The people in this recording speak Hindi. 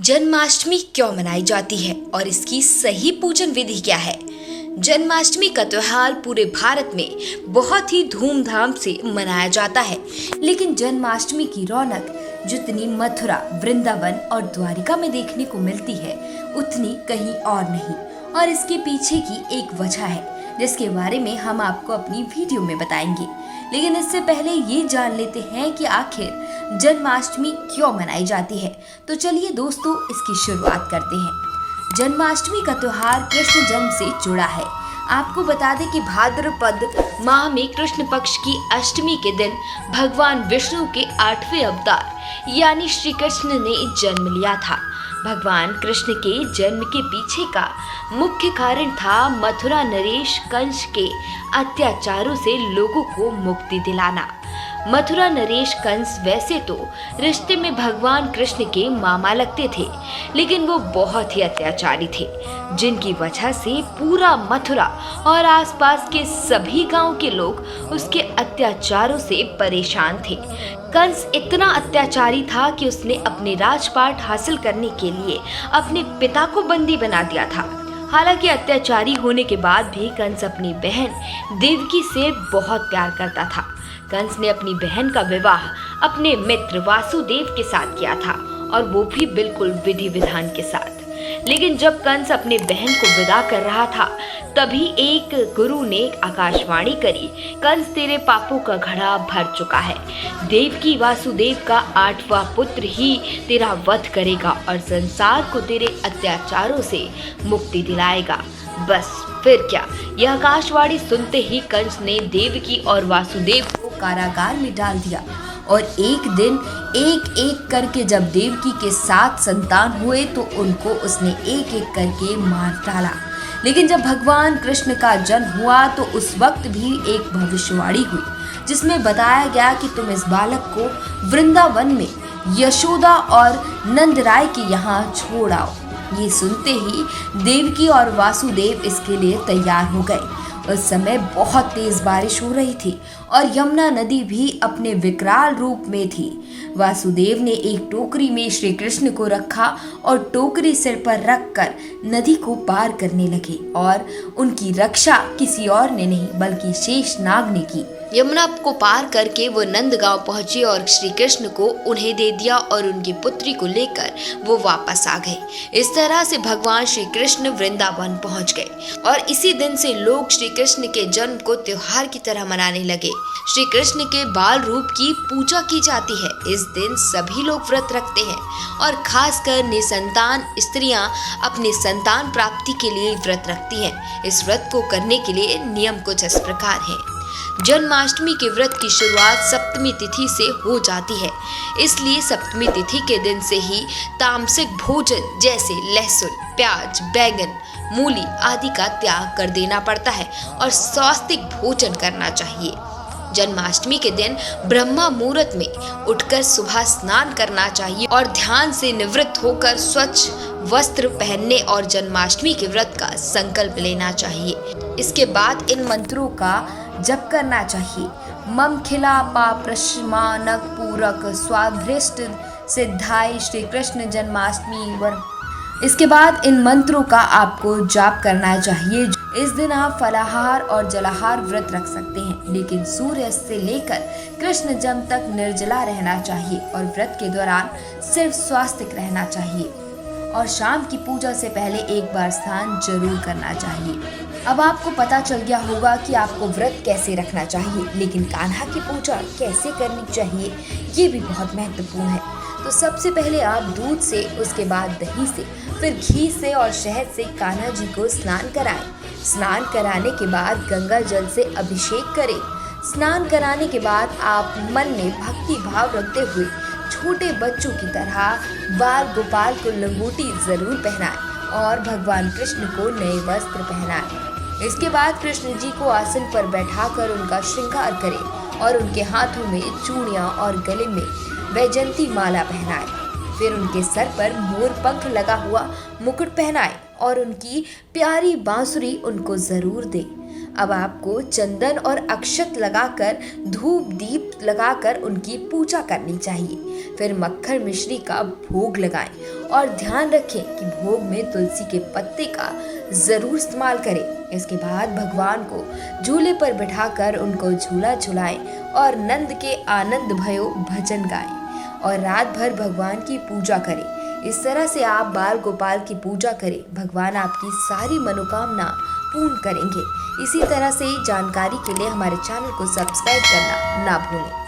जन्माष्टमी क्यों मनाई जाती है और इसकी सही पूजन विधि क्या है। जन्माष्टमी का त्योहार पूरे भारत में बहुत ही धूमधाम से मनाया जाता है, लेकिन जन्माष्टमी की रौनक जितनी मथुरा, वृंदावन और द्वारिका में देखने को मिलती है, उतनी कहीं और नहीं। और इसके पीछे की एक वजह है जिसके बारे में हम आपको अपनी वीडियो में बताएंगे। लेकिन इससे पहले ये जान लेते हैं कि आखिर जन्माष्टमी क्यों मनाई जाती है। तो चलिए दोस्तों, इसकी शुरुआत करते हैं। जन्माष्टमी का त्योहार कृष्ण जन्म से जुड़ा है। आपको बता दें कि भाद्रपद माह में कृष्ण पक्ष की अष्टमी के दिन भगवान विष्णु के 8वें अवतार यानी श्री कृष्ण ने जन्म लिया था। भगवान कृष्ण के जन्म के पीछे का मुख्य कारण था मथुरा नरेश कंस के अत्याचारों से लोगों को मुक्ति दिलाना। मथुरा नरेश कंस वैसे तो रिश्ते में भगवान कृष्ण के मामा लगते थे, लेकिन वो बहुत ही अत्याचारी थे, जिनकी वजह से पूरा मथुरा और आसपास के सभी गांव के लोग उसके अत्याचारों से परेशान थे। कंस इतना अत्याचारी था कि उसने अपने राजपाट हासिल करने के लिए अपने पिता को बंदी बना दिया था। हालांकि अत्याचारी होने के बाद भी कंस अपनी बहन देवकी से बहुत प्यार करता था। कंस ने अपनी बहन का विवाह अपने मित्र वासुदेव के साथ किया था, और वो भी बिल्कुल विधि विधान के साथ। लेकिन जब कंस अपने बहन को विदा कर रहा था, तभी एक गुरु ने आकाशवाणी करी, कंस तेरे पापों का घड़ा भर चुका है। देवकी वासुदेव का 8वां पुत्र ही तेरा वध करेगा और संसार को तेरे अत्याचारों से मुक्ति दिलाएगा। बस फिर क्या, यह आकाशवाणी सुनते ही कंस ने देवकी और वासुदेव को कारागार में डाल दिया। और एक दिन एक एक करके जब देवकी के 7 संतान हुए तो उनको उसने एक एक करके मार डाला। लेकिन जब भगवान कृष्ण का जन्म हुआ तो उस वक्त भी एक भविष्यवाणी हुई, जिसमें बताया गया कि तुम इस बालक को वृंदावन में यशोदा और नंद राय के यहाँ छोड़ आओ। ये सुनते ही देवकी और वासुदेव इसके लिए तैयार हो गए। उस समय बहुत तेज बारिश हो रही थी और यमुना नदी भी अपने विकराल रूप में थी। वासुदेव ने एक टोकरी में श्री कृष्ण को रखा और टोकरी सिर पर रखकर नदी को पार करने लगे, और उनकी रक्षा किसी और ने नहीं बल्कि शेषनाग ने की। यमुना को पार करके वो नंदगांव पहुंचे और श्री कृष्ण को उन्हें दे दिया और उनकी पुत्री को लेकर वो वापस आ गए। इस तरह से भगवान श्री कृष्ण वृंदावन पहुंच गए और इसी दिन से लोग श्री कृष्ण के जन्म को त्योहार की तरह मनाने लगे। श्री कृष्ण के बाल रूप की पूजा की जाती है। इस दिन सभी लोग व्रत रखते हैं और खासकर निसंतान स्त्रियां अपनी संतान प्राप्ति के लिए व्रत रखती हैं। इस व्रत को करने के लिए नियम कुछ इस प्रकार है। जन्माष्टमी के व्रत की शुरुआत सप्तमी तिथि से हो जाती है, इसलिए सप्तमी तिथि के दिन से ही तामसिक भोजन जैसे लहसुन, प्याज, बैंगन, मूली आदि का त्याग कर देना पड़ता है और सात्विक भोजन करना चाहिए। जन्माष्टमी के दिन ब्रह्मा मुहूर्त में उठकर सुबह स्नान करना चाहिए और ध्यान से निवृत्त होकर स्वच्छ वस्त्र पहनने और जन्माष्टमी के व्रत का संकल्प लेना चाहिए। इसके बाद इन मंत्रों का जप करना चाहिए। मम खिला पाप्रशमानक पूरक स्वाभृष्ट सिद्धाय श्री कृष्ण जन्माष्टमी वर। इसके बाद इन मंत्रों का आपको जाप करना चाहिए। इस दिन आप फलाहार और जलाहार व्रत रख सकते हैं, लेकिन सूर्यास्त से लेकर कृष्ण जन्म तक निर्जला रहना चाहिए और व्रत के दौरान सिर्फ स्वास्तिक रहना चाहिए और शाम की पूजा से पहले एक बार स्नान जरूर करना चाहिए। अब आपको पता चल गया होगा कि आपको व्रत कैसे रखना चाहिए, लेकिन कान्हा की पूजा कैसे करनी चाहिए ये भी बहुत महत्वपूर्ण है। तो सबसे पहले आप दूध से, उसके बाद दही से, फिर घी से और शहद से कान्हा जी को स्नान कराएं। स्नान कराने के बाद गंगा जल से अभिषेक करें। स्नान कराने के बाद आप मन में भक्ति भाव रखते हुए छोटे बच्चों की तरह बाल गोपाल को लंगोटी जरूर पहनाएं और भगवान कृष्ण को नए वस्त्र पहनाएं। इसके बाद कृष्ण जी को आसन पर बैठाकर उनका श्रृंगार करें और उनके हाथों में चूड़ियां और गले में वैजंती माला पहनाएं। फिर उनके सर पर मोर पंख लगा हुआ मुकुट पहनाएं और उनकी प्यारी बांसुरी उनको जरूर दें। अब आपको चंदन और अक्षत लगाकर धूप दीप लगाकर उनकी पूजा करनी चाहिए। फिर मक्खन मिश्री का भोग लगाएं और ध्यान रखें कि भोग में तुलसी के पत्ते का जरूर इस्तेमाल करें। इसके बाद भगवान को झूले पर बिठाकर उनको झूला झुलाएं और नंद के आनंद भयो भजन गाएं और रात भर भगवान की पूजा करें। इस तरह से आप बाल गोपाल की पूजा करें, भगवान आपकी सारी मनोकामना पूर्ण करेंगे। इसी तरह से जानकारी के लिए हमारे चैनल को सब्सक्राइब करना ना भूलें।